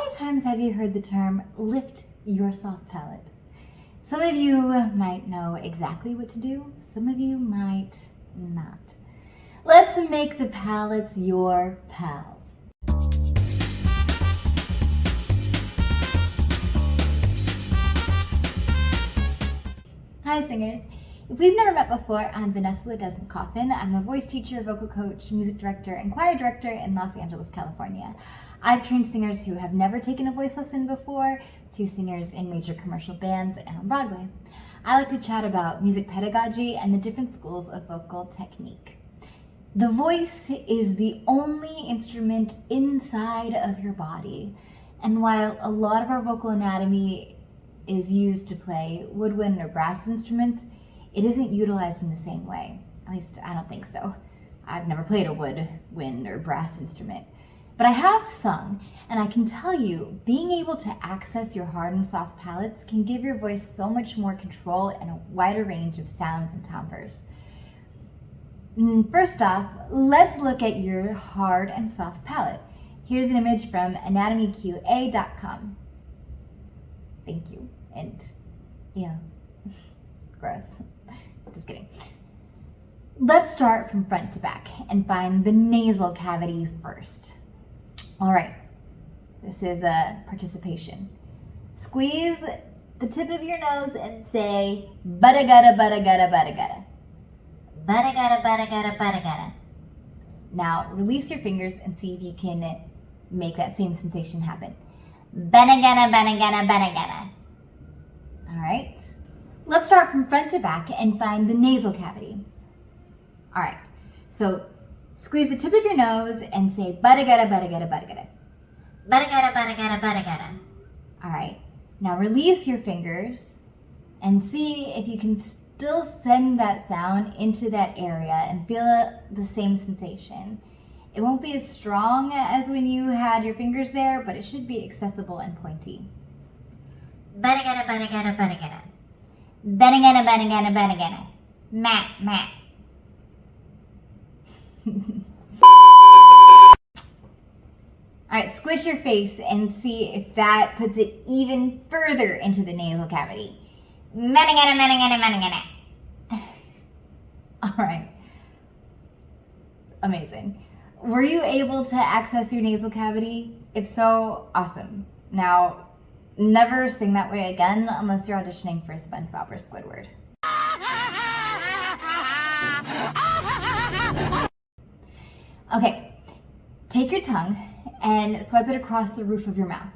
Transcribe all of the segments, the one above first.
many times have you heard the term lift your soft palate? Some of you might know exactly what to do, some of you might not. Let's make the palates your pals. Hi singers! If we've never met before, I'm Vanessa Ledesma Coffin. I'm a voice teacher, vocal coach, music director, and choir director in Los Angeles, California. I've trained singers who have never taken a voice lesson before to singers in major commercial bands and on Broadway. I like to chat about music pedagogy and the different schools of vocal technique. The voice is the only instrument inside of your body, and while a lot of our vocal anatomy is used to play woodwind or brass instruments, it isn't utilized in the same way. At least I don't think so. I've never played a woodwind or brass instrument. But I have sung, and I can tell you, being able to access your hard and soft palates can give your voice so much more control and a wider range of sounds and timbres. First off, let's look at your hard and soft palate. Here's an image from anatomyqa.com. Thank you. And, yeah, gross. Just kidding. Let's start from front to back and find the nasal cavity first. All right, this is a participation. Squeeze the tip of your nose and say, bada gada, bada gada, bada gada. Bada gada, bada gada, bada gada. Now, release your fingers and see if you can make that same sensation happen. Bada gada, bada gada, bada gada. All right, let's start from front to back and find the nasal cavity. All right, so squeeze the tip of your nose and say bada gada, bada gada, bada gada. Bada gada, bada gada, bada gada. All right, now release your fingers and see if you can still send that sound into that area and feel the same sensation. It won't be as strong as when you had your fingers there, but it should be accessible and pointy. Bada gada, bada gada, bada gada. Bada gada, bada gada, bada gada. Mat, mat. Alright, squish your face and see if that puts it even further into the nasal cavity. Bada gada, bada gada, bada gada. Alright. Amazing. Were you able to access your nasal cavity? If so, awesome. Now, never sing that way again unless you're auditioning for SpongeBob or Squidward. Okay, take your tongue and swipe it across the roof of your mouth.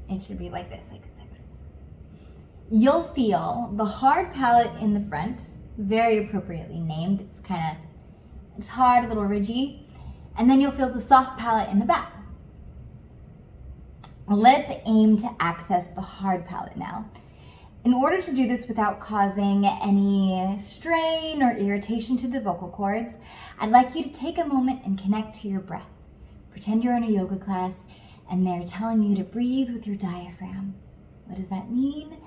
It should be like this, like this. You'll feel the hard palate in the front, very appropriately named. It's hard, a little ridgy. And then you'll feel the soft palate in the back. Let's aim to access the hard palate now. In order to do this without causing any strain or irritation to the vocal cords, I'd like you to take a moment and connect to your breath. Pretend you're in a yoga class and they're telling you to breathe with your diaphragm. What does that mean?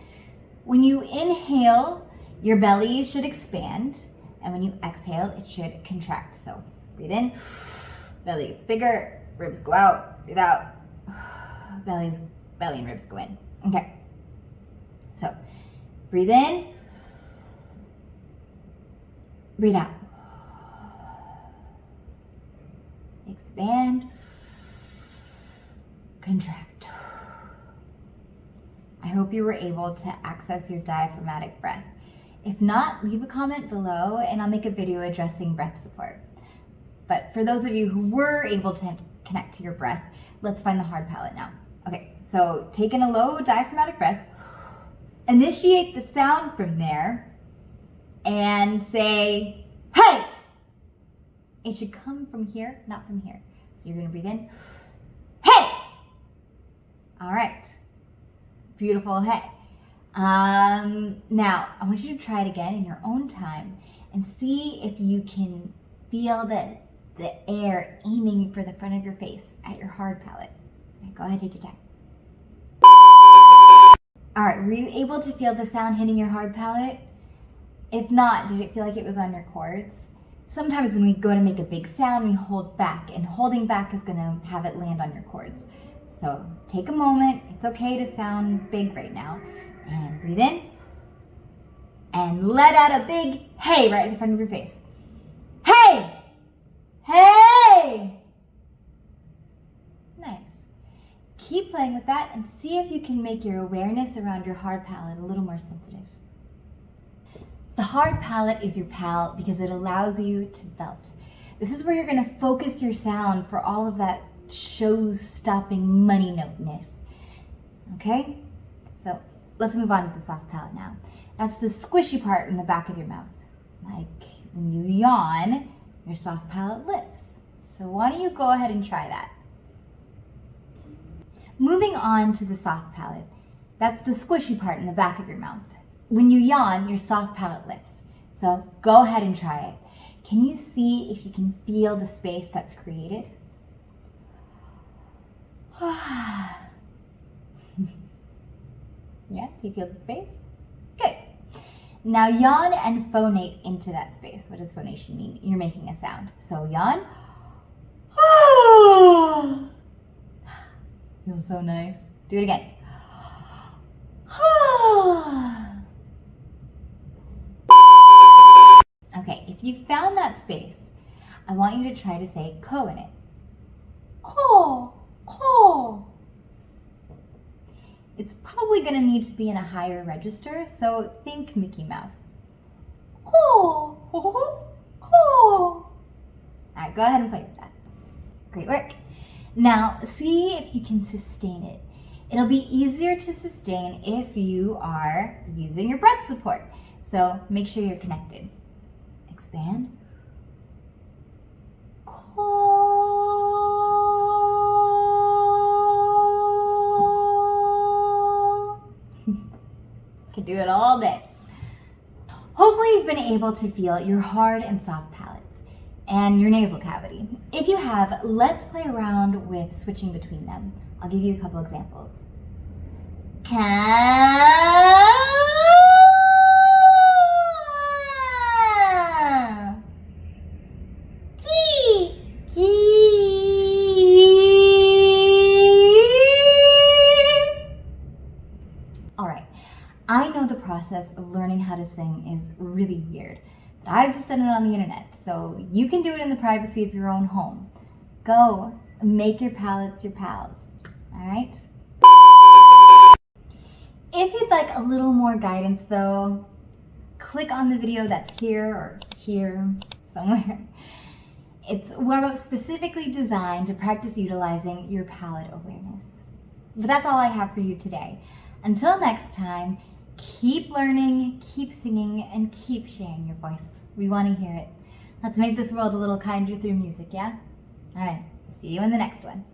When you inhale, your belly should expand, and when you exhale, it should contract. So breathe in, belly gets bigger, ribs go out, breathe out. Belly and ribs go in. Okay. So breathe in, breathe out. Expand, contract. I hope you were able to access your diaphragmatic breath. If not, leave a comment below and I'll make a video addressing breath support. But for those of you who were able to connect to your breath, let's find the hard palate now. Okay, so take in a low diaphragmatic breath, initiate the sound from there, and say, hey! It should come from here, not from here. So you're gonna breathe in, hey! All right, beautiful, hey. Now, I want you to try it again in your own time and see if you can feel the air aiming for the front of your face at your hard palate. Go ahead, take your time. All right, were you able to feel the sound hitting your hard palate? If not, did it feel like it was on your cords? Sometimes when we go to make a big sound, we hold back, and holding back is going to have it land on your cords. So take a moment. It's okay to sound big right now. And breathe in. And let out a big hey right in front of your face. Hey! Hey! Nice. Keep playing with that and see if you can make your awareness around your hard palate a little more sensitive. The hard palate is your palate because it allows you to belt. This is where you're going to focus your sound for all of that show-stopping money noteness. Okay? So let's move on to the soft palate now. That's the squishy part in the back of your mouth. Like when you yawn, your soft palate lifts. So why don't you go ahead and try that? Moving on to the soft palate. That's the squishy part in the back of your mouth. When you yawn, your soft palate lifts. So go ahead and try it. Can you see if you can feel the space that's created? Yeah, do you feel the space? Good. Now yawn and phonate into that space. What does phonation mean? You're making a sound. So yawn. Feels so nice. Do it again. Okay, if you found that space, I want you to try to say ko in it. Ko, ko. It's probably going to need to be in a higher register, so think Mickey Mouse. Ko, ko, ko. All right, go ahead and play with that. Great work. Now, see if you can sustain it. It'll be easier to sustain if you are using your breath support. So make sure you're connected. Expand. Could do it all day. Hopefully you've been able to feel your hard and soft palates and your nasal cavity. If you have, let's play around with switching between them. I'll give you a couple examples. Alright, I know the process of learning how to sing is really weird, but I've just done it on the internet, so you can do it in the privacy of your own home. Go, make your palates your pals, alright? If you'd like a little more guidance though, click on the video that's here or here somewhere. It's specifically designed to practice utilizing your palate awareness. But that's all I have for you today. Until next time, keep learning, keep singing, and keep sharing your voice. We want to hear it. Let's make this world a little kinder through music, yeah? All right, see you in the next one.